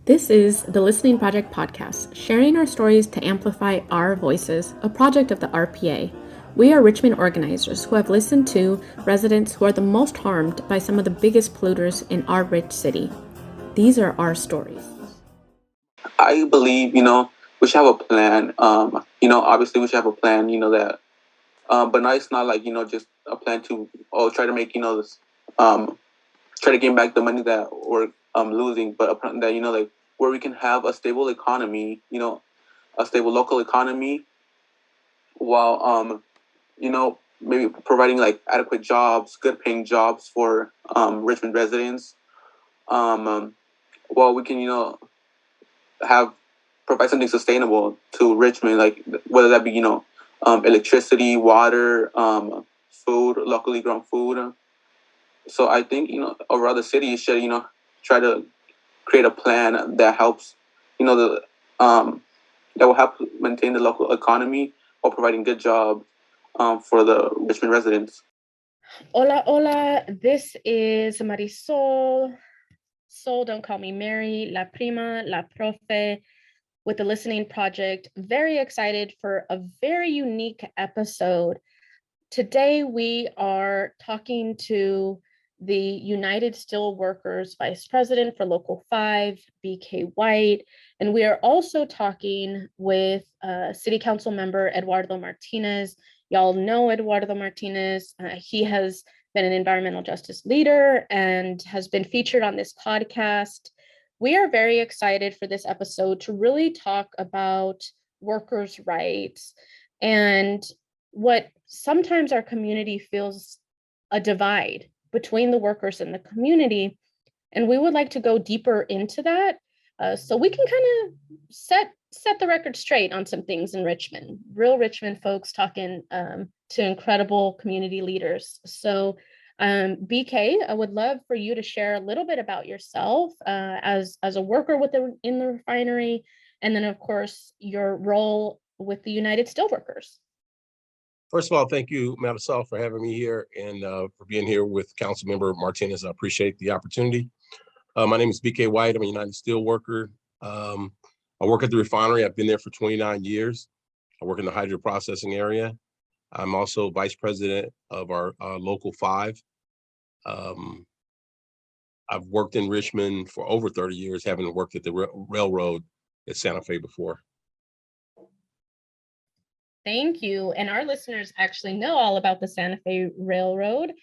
This is the Listening Project podcast, sharing our stories to amplify our voices, a project of the RPA. We are Richmond organizers who have listened to residents who are the most harmed by some of the biggest polluters in our rich city. These are our stories. I believe, we should have a plan. Obviously we should have a plan, that, but not, it's not like, just a plan to, try to make, this, try to gain back the money that we're losing, but a plan that, like where we can have a stable economy, a stable local economy while, maybe providing like adequate jobs, good paying jobs for Richmond residents. While we can, have provide something sustainable to Richmond, like whether that be electricity, water, food, locally grown food. So I think overall the city should try to create a plan that helps the that will help maintain the local economy while providing good jobs for the Richmond residents. Hola, hola. This is Marisol. Sol, don't call me Mary, La Prima, La Profe, with the Listening Project. Very excited for a very unique episode. Today, we are talking to the United Steelworkers Vice President for Local 5, BK White, and we are also talking with City Council member Eduardo Martinez. Y'all know Eduardo Martinez. He has been an environmental justice leader and has been featured on this podcast. We are very excited for this episode to really talk about workers' rights and what sometimes our community feels a divide between the workers and the community. And we would like to go deeper into that so we can kind of set the record straight on some things in Richmond, real Richmond folks talking to incredible community leaders. So BK, I would love for you to share a little bit about yourself as a worker in the refinery, and then of course your role with the United Steelworkers. First of all, thank you, Marisol, for having me here and for being here with Councilmember Martinez. I appreciate the opportunity. My name is BK White. I'm a United Steelworker. I work at the refinery. I've been there for 29 years. I work in the hydroprocessing area. I'm also vice president of our Local 5. I've worked in Richmond for over 30 years, having worked at the railroad at Santa Fe before. Thank you. And our listeners actually know all about the Santa Fe Railroad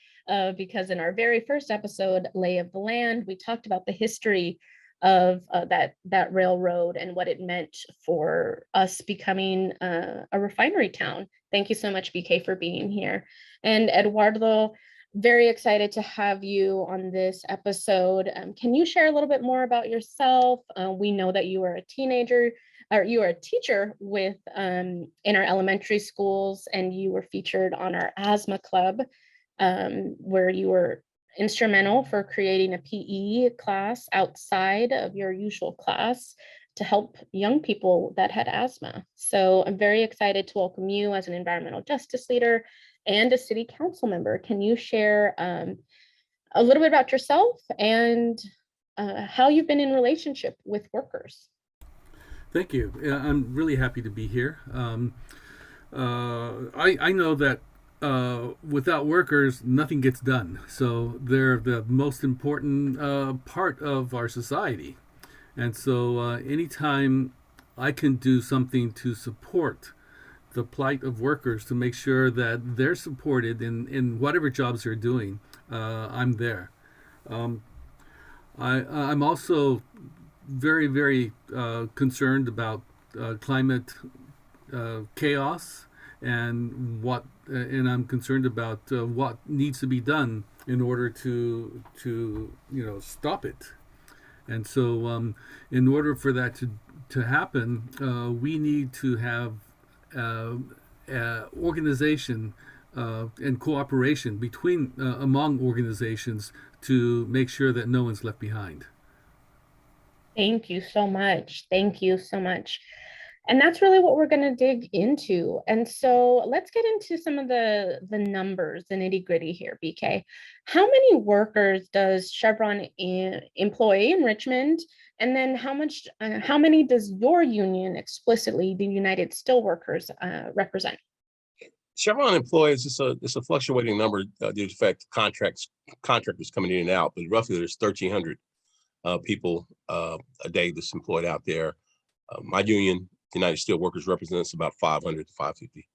because in our very first episode, Lay of the Land, we talked about the history of that railroad and what it meant for us becoming a refinery town. Thank you so much, BK, for being here. And Eduardo, very excited to have you on this episode. Can you share a little bit more about yourself? We know that you are a teenager, or you are a teacher with in our elementary schools, and you were featured on our asthma club, where you were instrumental for creating a PE class outside of your usual class to help young people that had asthma. So I'm very excited to welcome you as an environmental justice leader and a city council member. Can you share a little bit about yourself and how you've been in relationship with workers? Thank you. I'm really happy to be here. I know that without workers, nothing gets done. So they're the most important part of our society. And so anytime I can do something to support the plight of workers, to make sure that they're supported in whatever jobs they're doing, I'm there. I'm also very, very concerned about climate chaos and I'm concerned about what needs to be done in order to stop it. And so in order for that to happen, we need to have organization and cooperation between among organizations to make sure that no one's left behind. Thank you so much. Thank you so much. And that's really what we're going to dig into. And so let's get into some of the numbers, the nitty gritty here, BK. How many workers does Chevron employ in Richmond? And then how many does your union explicitly, the United Steelworkers, represent? Chevron employees, it's a fluctuating number due to the fact contractors coming in and out, but roughly there's 1,300 people a day that's employed out there. My union, the United Steelworkers, represents about 500 to 550.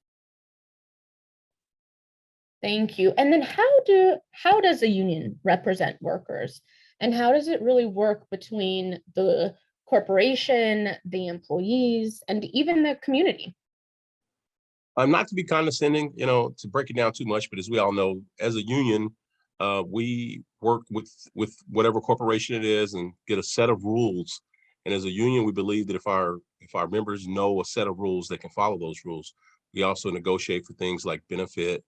Thank you. And then how does a union represent workers? And how does it really work between the corporation, the employees, and even the community? Not to be condescending, to break it down too much, but as we all know, as a union, we work with whatever corporation it is and get a set of rules. And as a union, we believe that if our members know a set of rules, they can follow those rules. We also negotiate for things like benefits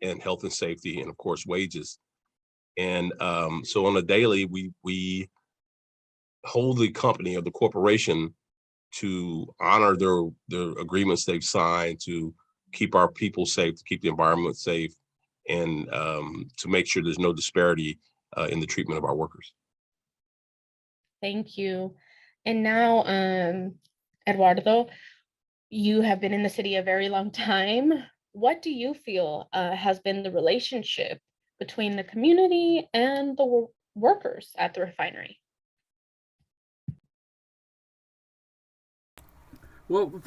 and health and safety, and of course wages. And so on a daily, we hold the company or the corporation to honor their agreements they've signed, to keep our people safe, to keep the environment safe, and to make sure there's no disparity in the treatment of our workers. Thank you. And now, Eduardo, you have been in the city a very long time. What do you feel has been the relationship between the community and the workers at the refinery? Well,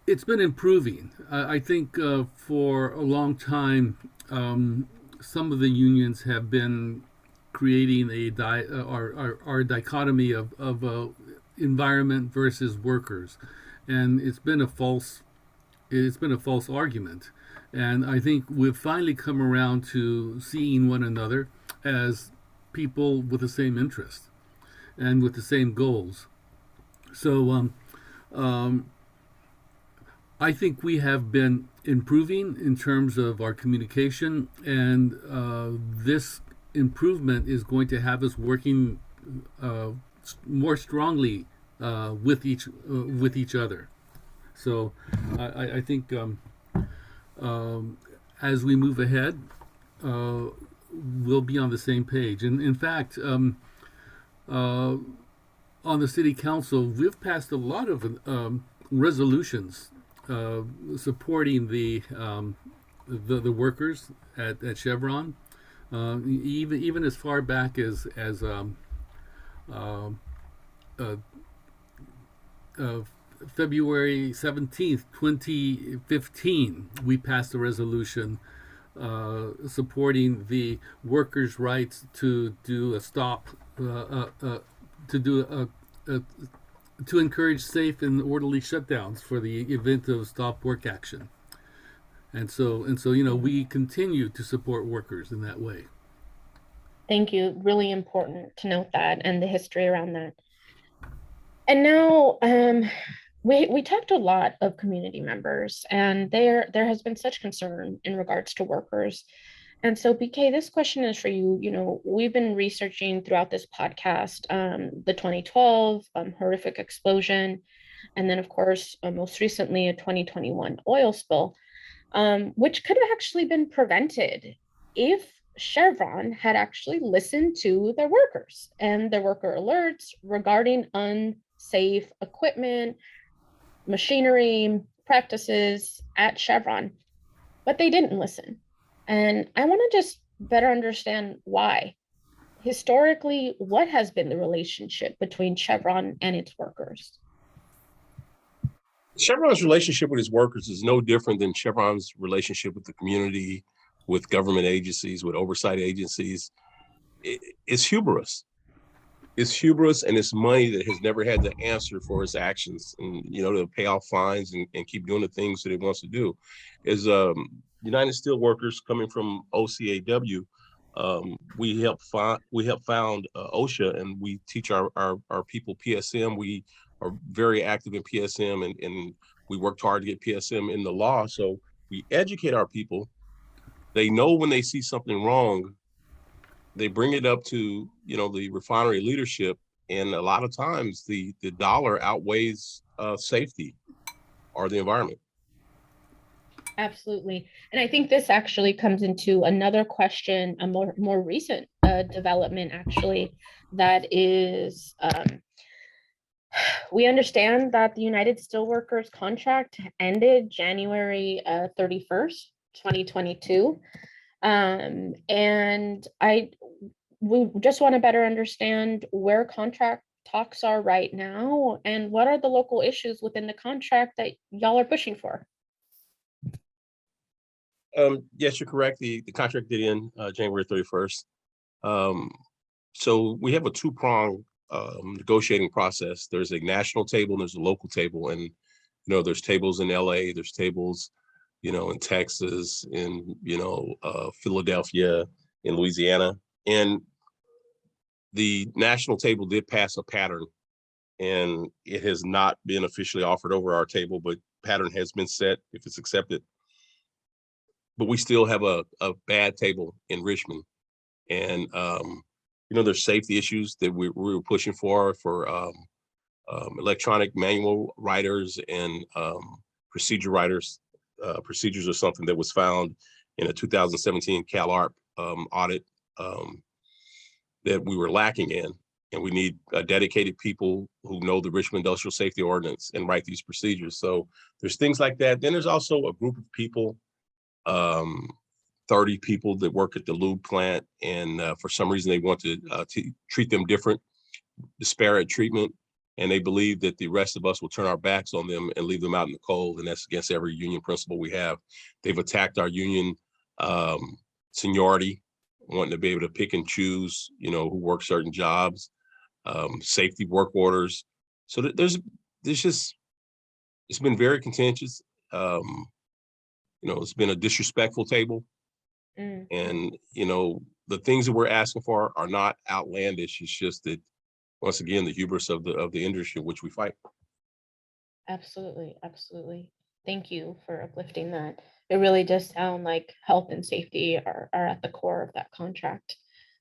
it's been improving. I think for a long time, some of the unions have been creating our dichotomy of environment versus workers, and it's been a false argument. And I think we've finally come around to seeing one another as people with the same interest and with the same goals. So I think we have been improving in terms of our communication, and this improvement is going to have us working more strongly with each other. So I think as we move ahead, we'll be on the same page. And in fact, on the city council, we've passed a lot of resolutions supporting the workers at Chevron, even as far back as February 17th, 2015, we passed a resolution supporting the workers' rights to do a stop, to encourage safe and orderly shutdowns for the event of stop work action. And so we continue to support workers in that way. Thank you. Really important to note that and the history around that. And now we talked to a lot of community members, and there has been such concern in regards to workers. And so, BK, this question is for you. We've been researching throughout this podcast the 2012 horrific explosion, and then, of course, most recently, a 2021 oil spill, which could have actually been prevented if Chevron had actually listened to their workers and their worker alerts regarding unsafe equipment, machinery, practices at Chevron, but they didn't listen. And I want to just better understand why. Historically, what has been the relationship between Chevron and its workers? Chevron's relationship with its workers is no different than Chevron's relationship with the community, with government agencies, with oversight agencies. It's hubris. It's hubris, and it's money that has never had to answer for its actions, and to pay off fines and keep doing the things that it wants to do. As United Steelworkers, coming from OCAW, we help found OSHA, and we teach our people PSM. We are very active in PSM, and we worked hard to get PSM in the law. So we educate our people. They know when they see something wrong, they bring it up to the refinery leadership, And a lot of times the dollar outweighs safety or the environment. Absolutely. And I think this actually comes into another question, a more recent development, actually, that is, we understand that the United Steelworkers contract ended January 31st, 2022. And we just want to better understand where contract talks are right now and what are the local issues within the contract that y'all are pushing for. Yes, you're correct. The contract did end January 31st. So we have a two-pronged negotiating process. There's a national table and there's a local table. And, there's tables in LA, there's tables, in Texas, in, Philadelphia, in Louisiana. And the national table did pass a pattern, and it has not been officially offered over our table, but pattern has been set if it's accepted. But we still have a bad table in Richmond. And, there's safety issues that we were pushing for electronic manual writers and procedure writers. Procedures are something that was found in a 2017 CalArp audit that we were lacking in. And we need dedicated people who know the Richmond Industrial Safety Ordinance and write these procedures. So there's things like that. Then there's also a group of people, 30 people that work at the lube plant, and for some reason they want to treat them different, disparate treatment, and they believe that the rest of us will turn our backs on them and leave them out in the cold, and that's against every union principle we have. They've attacked our union seniority, wanting to be able to pick and choose, who work certain jobs, safety work orders. So there's just, it's been very contentious. It's been a disrespectful table. And, the things that we're asking for are not outlandish. It's just that, once again, the hubris of the industry in which we fight. Absolutely. Absolutely. Thank you for uplifting that. It really does sound like health and safety are at the core of that contract.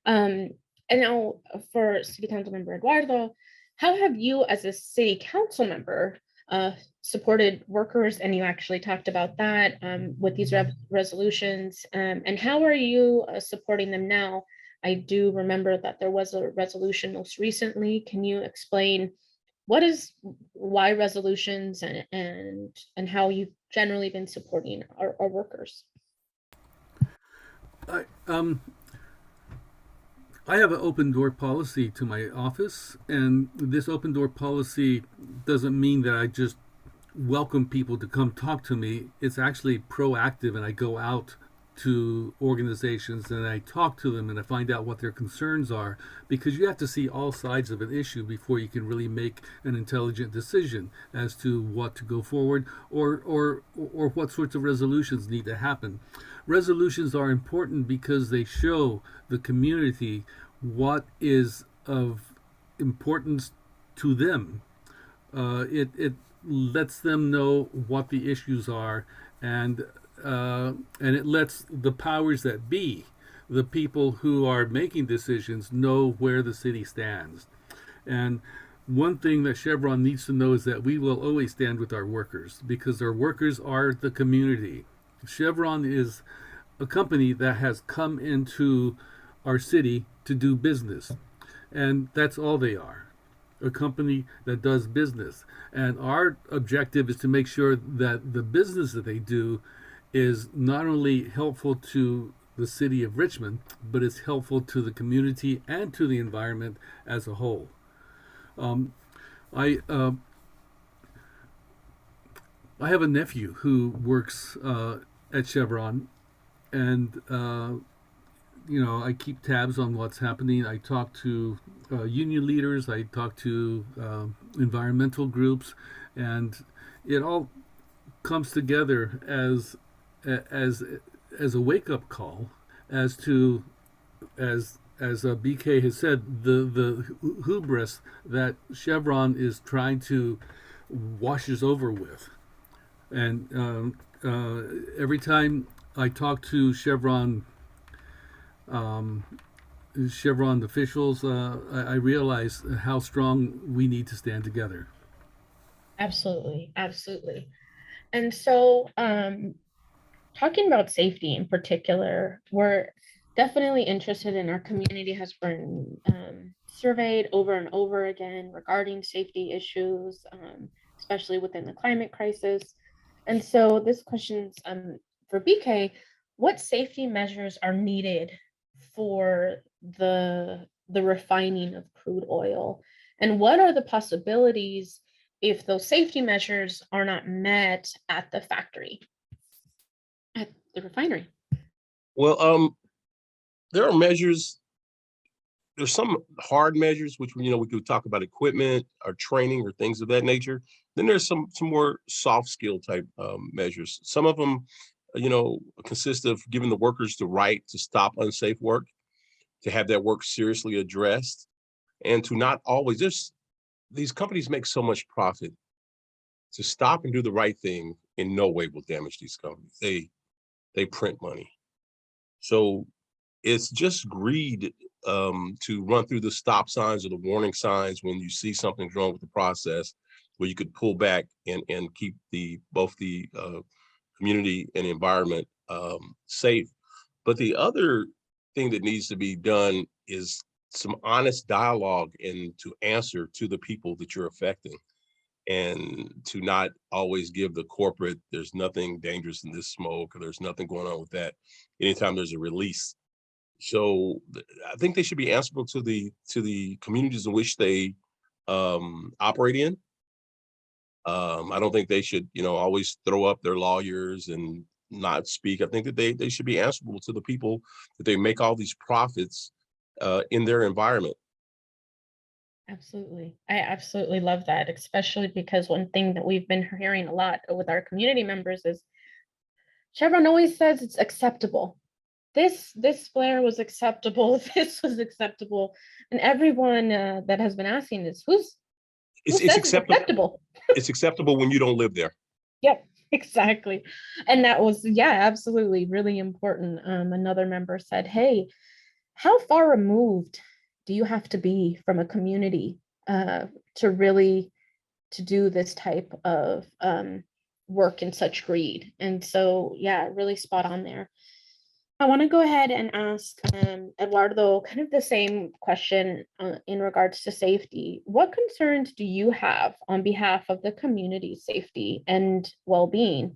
And now for City Council Member Eduardo, how have you as a city council member supported workers, and you actually talked about that with these resolutions, and how are you supporting them now? I do remember that there was a resolution most recently. Can you explain why resolutions and how you've generally been supporting our workers? I have an open door policy to my office, and this open door policy doesn't mean that I just welcome people to come talk to me. It's actually proactive, and I go out to organizations and I talk to them and I find out what their concerns are, because you have to see all sides of an issue before you can really make an intelligent decision as to what to go forward or what sorts of resolutions need to happen. Resolutions are important because they show the community what is of importance to them. It lets them know what the issues are, and it lets the powers that be, the people who are making decisions, know where the city stands. And one thing that Chevron needs to know is that we will always stand with our workers, because our workers are the community. Chevron is a company that has come into our city to do business, and that's all they are, a company that does business. And our objective is to make sure that the business that they do is not only helpful to the city of Richmond, but it's helpful to the community and to the environment as a whole. I have a nephew who works at Chevron, and I keep tabs on what's happening. I talk to union leaders, I talk to environmental groups, and it all comes together as a wake-up call as to, as BK has said, the hubris that Chevron is trying to wash us over with. And every time I talk to Chevron Chevron officials, I realize how strong we need to stand together. Absolutely, absolutely. And so, talking about safety in particular, we're definitely interested in our community has been surveyed over and over again regarding safety issues, especially within the climate crisis. And so this question's for BK, what safety measures are needed for the refining of crude oil? And what are the possibilities if those safety measures are not met at the factory, at the refinery? Well, there are measures. There's some hard measures, which we could talk about equipment or training or things of that nature. Then there's some more soft skill type measures. Some of them, consist of giving the workers the right to stop unsafe work, to have that work seriously addressed, and to not always. These companies make so much profit. To stop and do the right thing in no way will damage these companies. They print money. So it's just greed to run through the stop signs or the warning signs when you see something's wrong with the process, where you could pull back and keep both the community and environment safe. But the other thing that needs to be done is some honest dialogue and to answer to the people that you're affecting, and to not always give the corporate, there's nothing dangerous in this smoke, or there's nothing going on with that, anytime there's a release. So I think they should be answerable to the communities in which they operate in. I don't think they should, always throw up their lawyers and not speak. I think that they should be answerable to the people that they make all these profits in their environment. Absolutely. I absolutely love that, especially because one thing that we've been hearing a lot with our community members is Chevron always says it's acceptable. This flare was acceptable. This was acceptable. And everyone that has been asking is who It's says it's acceptable. acceptable? It's acceptable when you don't live there. Yep, exactly. And that was, yeah, absolutely really important. Another member said, hey, how far removed do you have to be from a community to really to do this type of work in such greed? And so, yeah, really spot on there. I want to go ahead and ask Eduardo kind of the same question in regards to safety. What concerns do you have on behalf of the community's safety and well-being?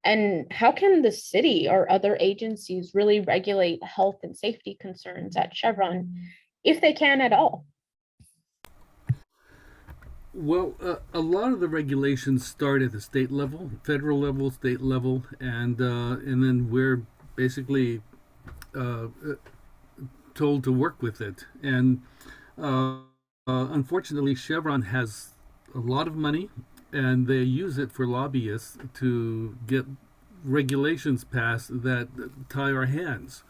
And how can the city or other agencies really regulate health and safety concerns at Chevron, if they can at all? Well, a lot of the regulations start at the state level, federal level, state level, and then we're basically told to work with it. And unfortunately, Chevron has a lot of money, and they use it for lobbyists to get regulations passed that tie our hands.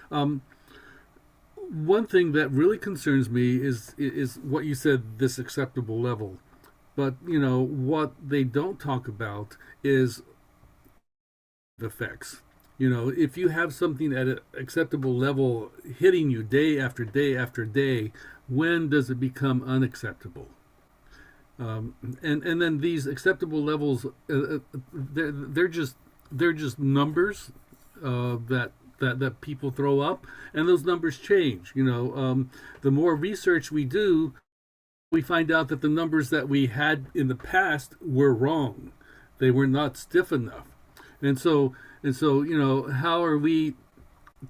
One thing that really concerns me is what you said, this acceptable level. But what they don't talk about is effects. If you have something at an acceptable level hitting you day after day after day, when does it become unacceptable? And then these acceptable levels, they're just numbers that people throw up, and those numbers change. The more research we do, we find out that the numbers that we had in the past were wrong. They were not stiff enough. And so, how are we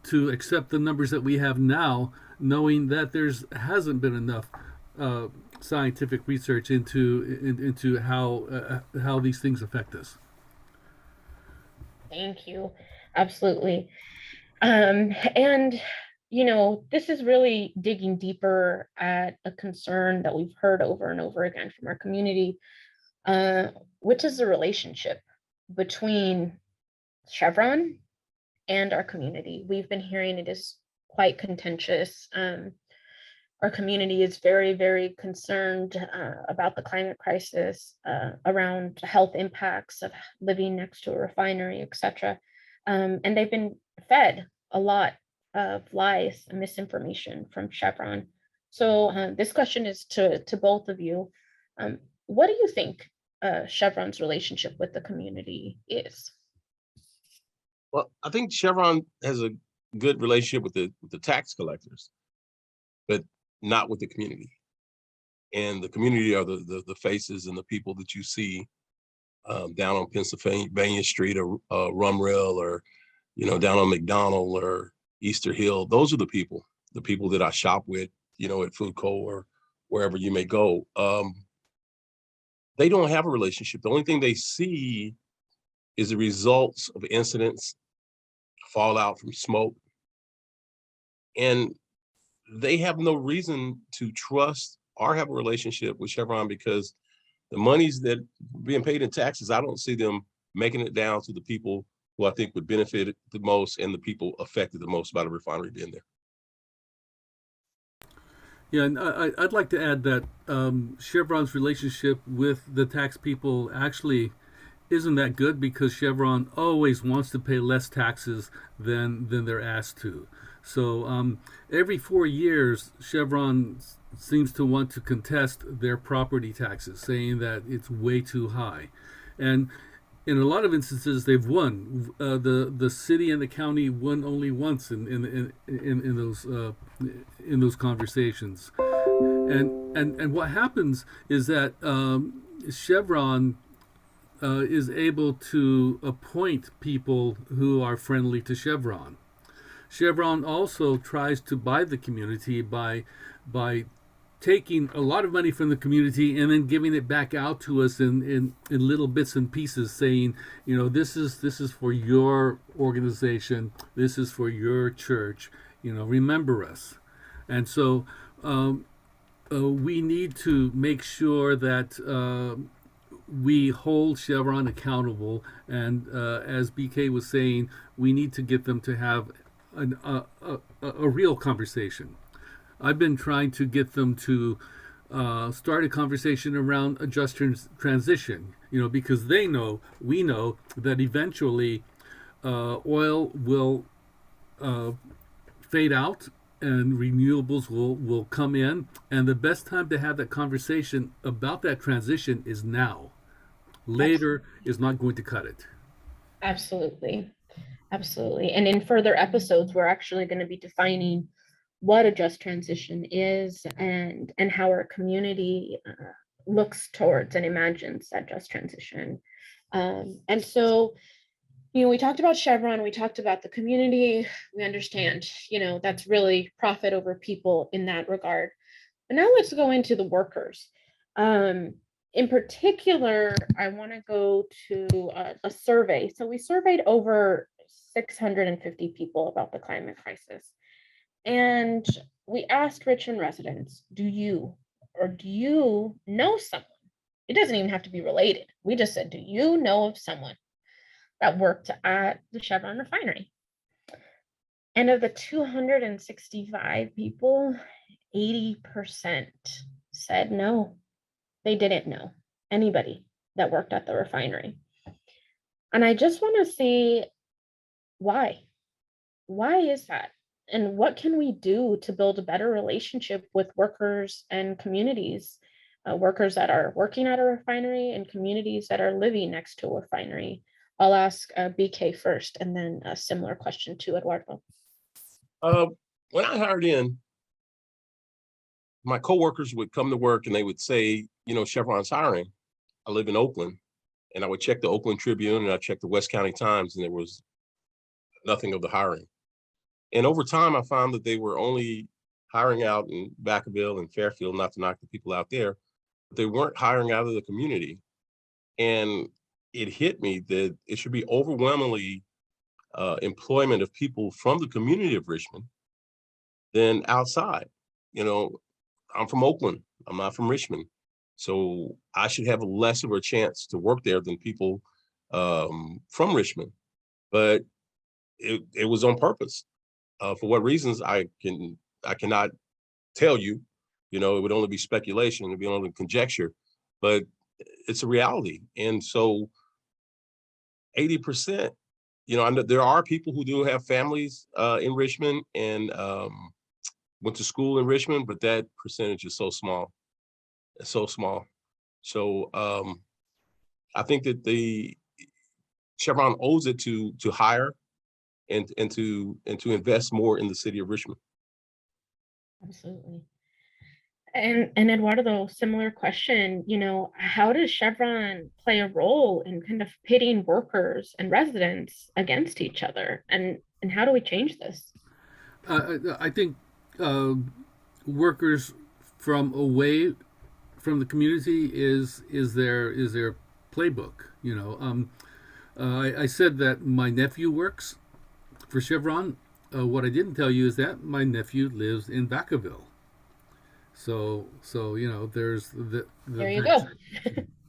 to accept the numbers that we have now, knowing that hasn't been enough scientific research into how these things affect us? Thank you. Absolutely. And this is really digging deeper at a concern that we've heard over and over again from our community, which is the relationship between Chevron and our community. We've been hearing it is quite contentious. Our community is very, very concerned about the climate crisis, around health impacts of living next to a refinery, etc. And they've been fed a lot of lies and misinformation from Chevron. So this question is to both of you. What do you think Chevron's relationship with the community is? Well, I think Chevron has a good relationship with the tax collectors, but not with the community. And the community are the faces and the people that you see down on Pennsylvania Street or Rumrill, or down on McDonald or Easter Hill. Those are the people that I shop with, at Food Co. or wherever you may go. They don't have a relationship. The only thing they see is the results of incidents, fallout from smoke. And they have no reason to trust or have a relationship with Chevron, because the monies that are being paid in taxes, I don't see them making it down to the people who I think would benefit the most and the people affected the most by the refinery being there. Yeah, and I'd like to add that Chevron's relationship with the tax people actually isn't that good, because Chevron always wants to pay less taxes than they're asked to. So every 4 years, Chevron seems to want to contest their property taxes, saying that it's way too high. And in a lot of instances, they've won. The city and the county won only once in those conversations. And what happens is that Chevron is able to appoint people who are friendly to Chevron. Chevron also tries to buy the community by taking a lot of money from the community and then giving it back out to us in little bits and pieces, saying, this is for your organization, this is for your church, remember us. And so we need to make sure that we hold Chevron accountable, and as BK was saying, we need to get them to have a real conversation. I've been trying to get them to start a conversation around a just transition, because we know that eventually oil will fade out and renewables will come in, and the best time to have that conversation about that transition is now. Later is not going to cut it. Absolutely. Absolutely. And in further episodes, we're actually going to be defining what a just transition is, and how our community looks towards and imagines that just transition. And so, we talked about Chevron, we talked about the community, we understand, that's really profit over people in that regard. But now let's go into the workers. In particular, I want to go to a survey. So we surveyed over 650 people about the climate crisis. And we asked Richmond residents, do you know someone? It doesn't even have to be related. We just said, do you know of someone that worked at the Chevron refinery? And of the 265 people, 80% said no, they didn't know anybody that worked at the refinery. And I just want to see why. Why is that? And what can we do to build a better relationship with workers and communities, workers that are working at a refinery and communities that are living next to a refinery? I'll ask BK first, and then a similar question to Eduardo. When I hired in, my coworkers would come to work and they would say, Chevron's hiring. I live in Oakland, and I would check the Oakland Tribune and I checked the West County Times, and there was nothing of the hiring. And over time, I found that they were only hiring out in Vacaville and Fairfield, not to knock the people out there, but they weren't hiring out of the community. And it hit me that it should be overwhelmingly employment of people from the community of Richmond than outside. I'm from Oakland. I'm not from Richmond. So I should have less of a chance to work there than people from Richmond. But it was on purpose. For what reasons, I cannot tell you. It would only be speculation. It would be only conjecture. But it's a reality. And so 80% you know, I know there are people who do have families in Richmond and went to school in Richmond, but that percentage is so small. It's so small. So I think that the Chevron owes it to hire and to invest more in the city of Richmond. Absolutely. And Eduardo, similar question, you know, how does Chevron play a role in kind of pitting workers and residents against each other? And how do we change this? I think workers from away from the community is their playbook. You know, I said that my nephew works for Chevron. What I didn't tell you is that my nephew lives in Vacaville. So you know, there's There you go.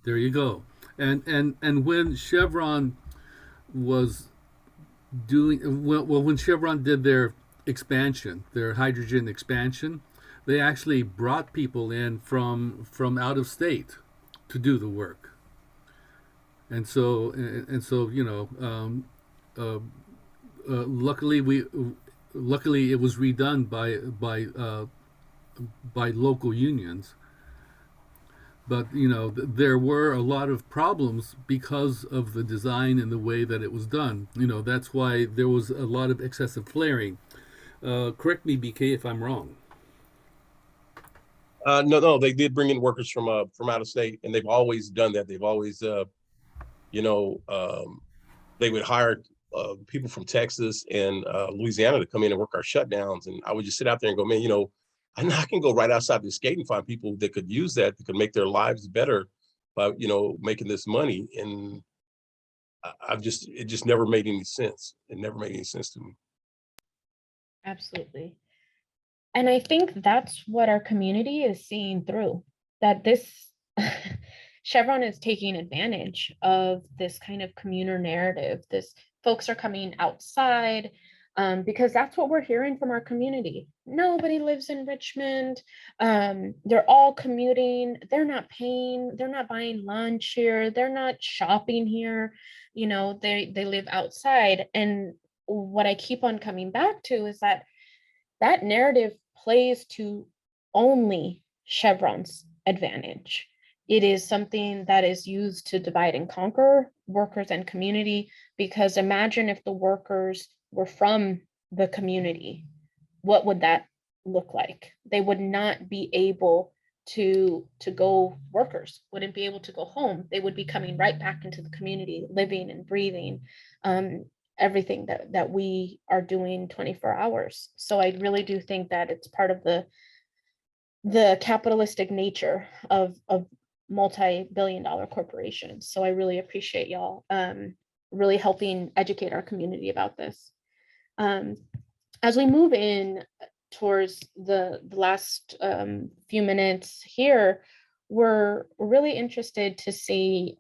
there you go. And when Chevron was doing well, when Chevron did their expansion, their hydrogen expansion, they actually brought people in from out of state to do the work. And so you know, luckily it was redone by local unions. But you know, there were a lot of problems because of the design and the way that it was done. You know, that's why there was a lot of excessive flaring. Correct me, BK, if I'm wrong. No, they did bring in workers from out of state, and they've always done that. They've always, you know, they would hire people from Texas and Louisiana to come in and work our shutdowns, and I would just sit out there and go, man, you know, I can go right outside this gate and find people that could use that could make their lives better by, you know, making this money. And it just never made any sense. It never made any sense to me. Absolutely. And I think that's what our community is seeing through, that this Chevron is taking advantage of this kind of communal narrative. This folks are coming outside because that's what we're hearing from our community. Nobody lives in Richmond. They're all commuting. They're not paying. They're not buying lunch here. They're not shopping here. You know, they live outside. And what I keep on coming back to is that narrative plays to only Chevron's advantage. It is something that is used to divide and conquer workers and community, because imagine if the workers were from the community, what would that look like? They would not be able to go, workers wouldn't be able to go home. They would be coming right back into the community, living and breathing everything that we are doing 24 hours. So I really do think that it's part of the capitalistic nature of multi-billion-dollar corporations. So I really appreciate y'all really helping educate our community about this. As we move in towards the last few minutes here, we're really interested to see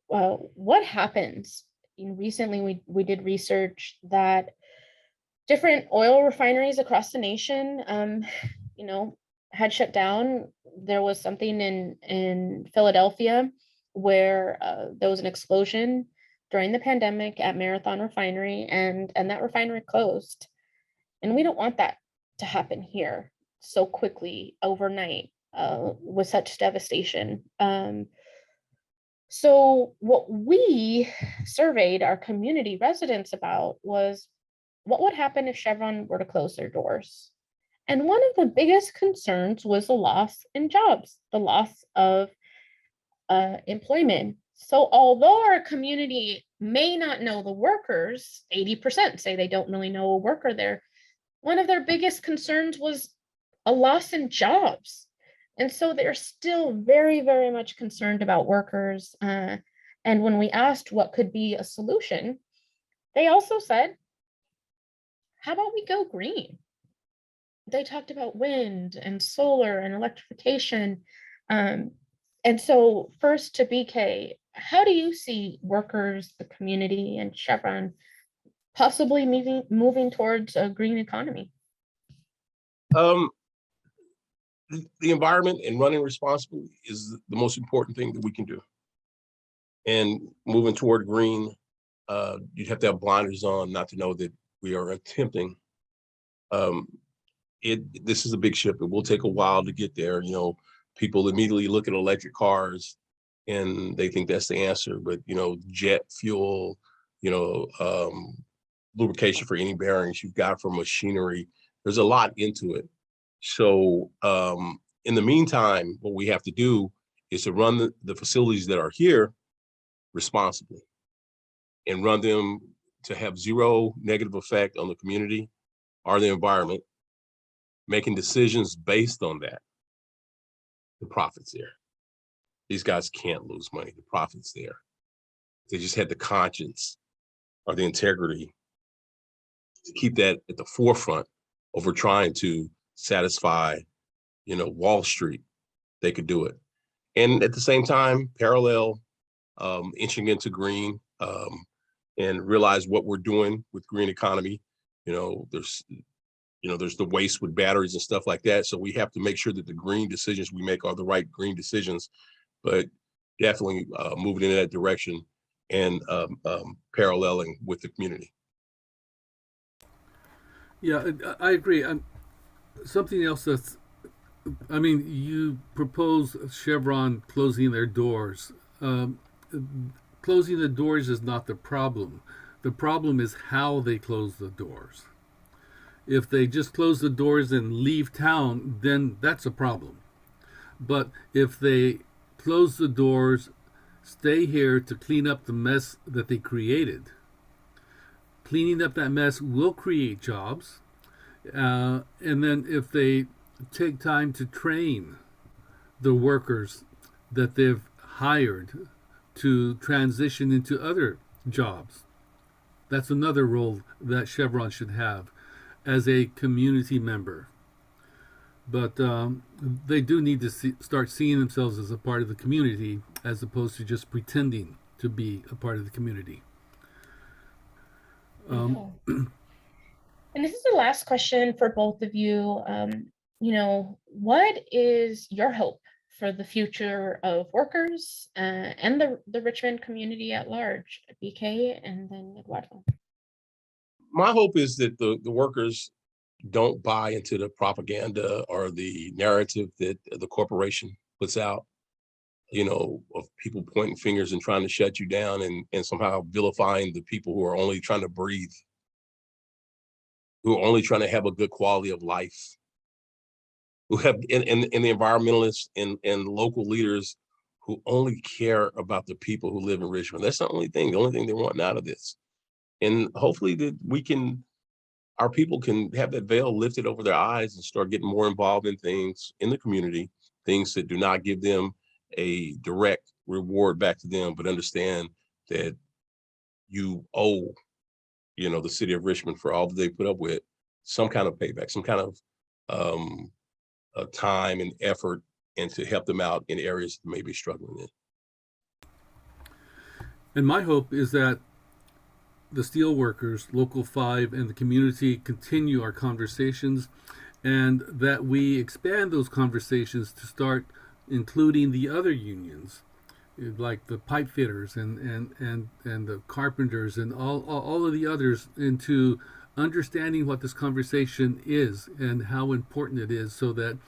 what happens. Recently, we did research that different oil refineries across the nation, you know, had shut down. There was something in Philadelphia where there was an explosion during the pandemic at Marathon Refinery, and that refinery closed. And we don't want that to happen here so quickly overnight with such devastation. So what we surveyed our community residents about was what would happen if Chevron were to close their doors. And one of the biggest concerns was the loss in jobs, the loss of employment. So although our community may not know the workers, 80% say they don't really know a worker there, one of their biggest concerns was a loss in jobs. And so they're still very, very much concerned about workers. And when we asked what could be a solution, they also said, how about we go green? They talked about wind and solar and electrification. And so first to BK, how do you see workers, the community, and Chevron possibly moving towards a green economy? The environment and running responsibly is the most important thing that we can do. And moving toward green you'd have to have blinders on not to know that we are attempting. This is a big ship. It will take a while to get there. You know, people immediately look at electric cars and they think that's the answer. But, you know, jet fuel, you know, lubrication for any bearings you've got for machinery, there's a lot into it. So in the meantime, what we have to do is to run the facilities that are here responsibly and run them to have zero negative effect on the community or the environment, making decisions based on that. The profit's there. These guys can't lose money. The profit's there. They just had the conscience or the integrity to keep that at the forefront over trying to satisfy, you know, Wall Street. They could do it. And at the same time, parallel, inching into green, and realize what we're doing with green economy. You know, there's the waste with batteries and stuff like that. So we have to make sure that the green decisions we make are the right green decisions, but definitely moving in that direction and paralleling with the community. Yeah, I agree. Something else that's, I mean, you propose Chevron closing their doors. Closing the doors is not the problem. The problem is how they close the doors. If they just close the doors and leave town, then that's a problem. But if they close the doors, stay here to clean up the mess that they created, cleaning up that mess will create jobs. And then if they take time to train the workers that they've hired to transition into other jobs, that's another role that Chevron should have as a community member. But they do need to start seeing themselves as a part of the community as opposed to just pretending to be a part of the community. And this is the last question for both of you. You know, what is your hope for the future of workers and the Richmond community at large? BK and then Eduardo. My hope is that the workers don't buy into the propaganda or the narrative that the corporation puts out, you know, of people pointing fingers and trying to shut you down and somehow vilifying the people who are only trying to breathe, who are only trying to have a good quality of life, who have, and the environmentalists and local leaders who only care about the people who live in Richmond. That's the only thing they want out of this. And hopefully that our people can have that veil lifted over their eyes and start getting more involved in things in the community, things that do not give them a direct reward back to them, but understand that you owe, you know, the city of Richmond for all that they put up with some kind of payback, some kind of time and effort, and to help them out in areas that may be struggling in. And my hope is that the steel workers, Local 5, and the community continue our conversations, and that we expand those conversations to start including the other unions, like the pipe fitters and the carpenters and all of the others, into understanding what this conversation is and how important it is, so that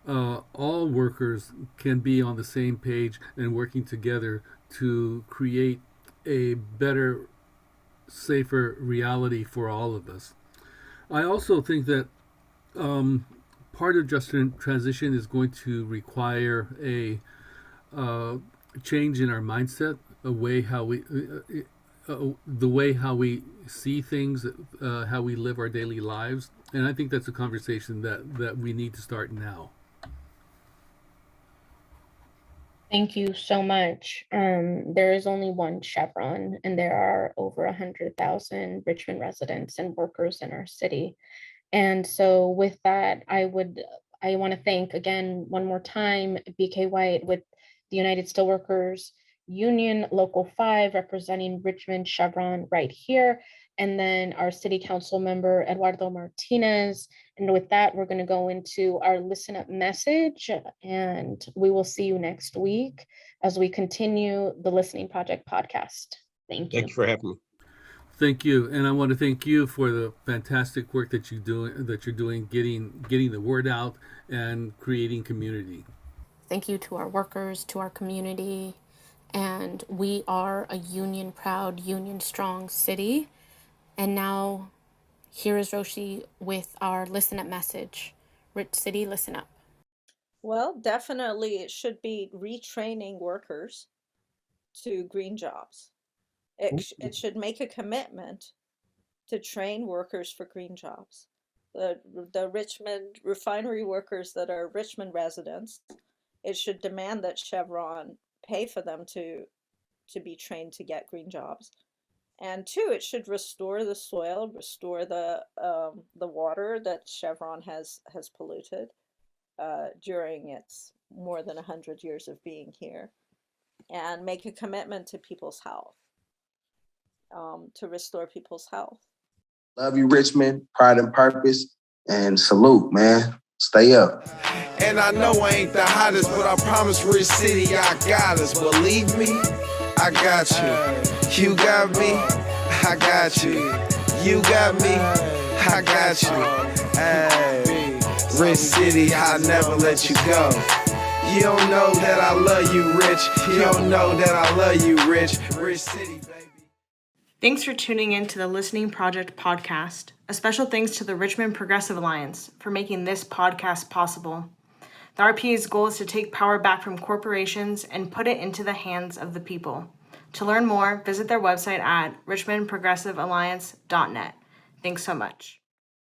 all workers can be on the same page and working together to create a better, safer reality for all of us. I also think that part of just transition is going to require a change in our mindset, the way how we see things, how we live our daily lives, and I think that's a conversation that we need to start now. Thank you so much. There is only one Chevron, and there are over 100,000 Richmond residents and workers in our city. And so with that, I want to thank again one more time BK White with the United Steelworkers Union Local 5 representing Richmond Chevron right here, and then our city council member Eduardo Martinez. And with that, we're going to go into our listen up message, and we will see you next week as we continue the Listening Project podcast. Thank Thank you. you for having me. Thank you, and I want to thank you for the fantastic work that you're doing, getting the word out and creating community. Thank you to our workers, to our community, and we are a union proud, union strong city. And now here is Roshi with our listen up message. Rich City, listen up. Well, definitely it should be retraining workers to green jobs. It should make a commitment to train workers for green jobs. The Richmond refinery workers that are Richmond residents, it should demand that Chevron pay for them to be trained to get green jobs. And two, it should restore the soil, restore the water that Chevron has polluted during its more than 100 years of being here, and make a commitment to people's health, to restore people's health. Love you, Richmond. Pride and purpose. And salute, man. Stay up. And I know I ain't the hottest, but I promise Rich City I got us. Believe me, I got you. You got me, I got you. You got me, I got you. Hey, Rich City, I'll never let you go. You don't know that I love you, Rich. You don't know that I love you, Rich. Rich City, baby. Thanks for tuning in to the Listening Project podcast. A special thanks to the Richmond Progressive Alliance for making this podcast possible. The RPA's goal is to take power back from corporations and put it into the hands of the people. To learn more, visit their website at richmondprogressivealliance.net. Thanks so much.